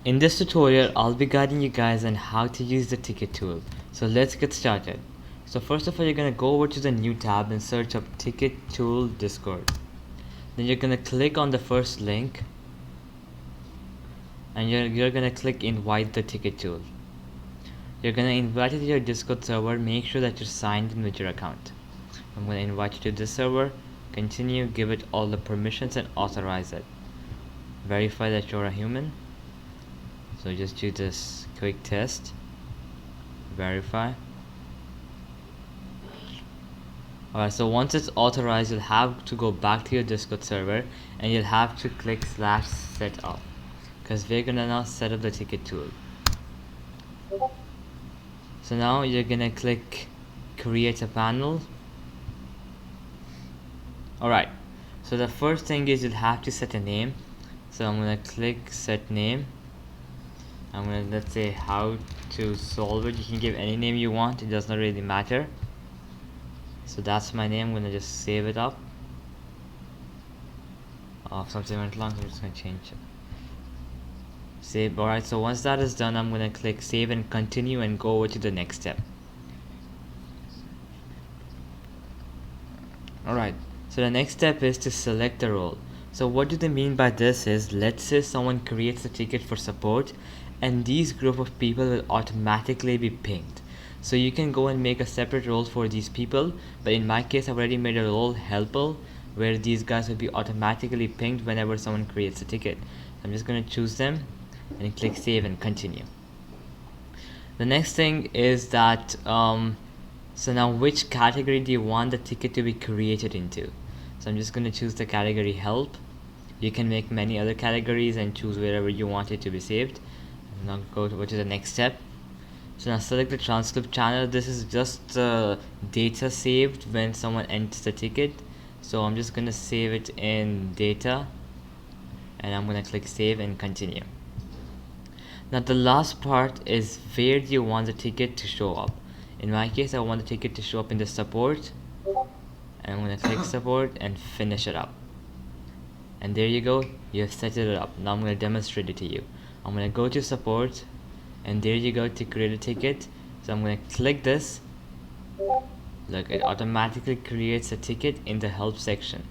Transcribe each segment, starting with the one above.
In this tutorial, I'll be guiding you guys on how to use the ticket tool. So let's get started. So first of all, you're gonna go over to the new tab and search up ticket tool Discord. Then you're gonna click on the first link and you're gonna click invite the ticket tool. You're gonna invite it to your Discord server. Make sure that you're signed in with your account. I'm gonna invite you to this server. Continue, give it all the permissions and authorize it. Verify that you're a human. So just do this quick test. Verify. Alright, so once it's authorized, you'll have to go back to your Discord server and you'll have to click /setup because we're gonna now set up the ticket tool. So now you're gonna click create a panel. Alright, so the first thing is you'll have to set a name. So I'm gonna click set name. I'm gonna, let's say, how to solve it. You can give any name you want, it does not really matter. So that's my name. I'm gonna just save it up. Something went long, so I'm just gonna change it. Save. Alright, so once that is done, I'm gonna click save and continue and go over to the next step. Alright, so the next step is to select the role. So what do they mean by this is, let's say someone creates a ticket for support and these group of people will automatically be pinged. So you can go and make a separate role for these people, but in my case I've already made a role helper where these guys will be automatically pinged whenever someone creates a ticket. I'm just going to choose them and click save and continue. The next thing is that so now which category do you want the ticket to be created into? So I'm just going to choose the category help. You can make many other categories and choose wherever you want it to be saved. Now go to the next step. So now select the transcript channel. This is just the data saved when someone enters the ticket. So I'm just going to save it in data and I'm going to click save and continue. Now the last part is where do you want the ticket to show up. In my case I want the ticket to show up in the support and I'm going to click support and finish it up. And there you go, you have set it up. Now I'm going to demonstrate it to you. I'm going to go to support and there you go to create a ticket. So I'm going to click this. Look, it automatically creates a ticket in the help section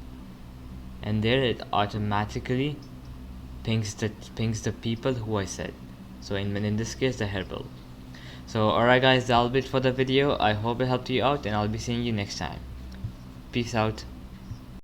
and there it automatically pings the people who I said. So in this case the helper. So alright guys, that'll be it for the video. I hope it helped you out and I'll be seeing you next time. Peace out.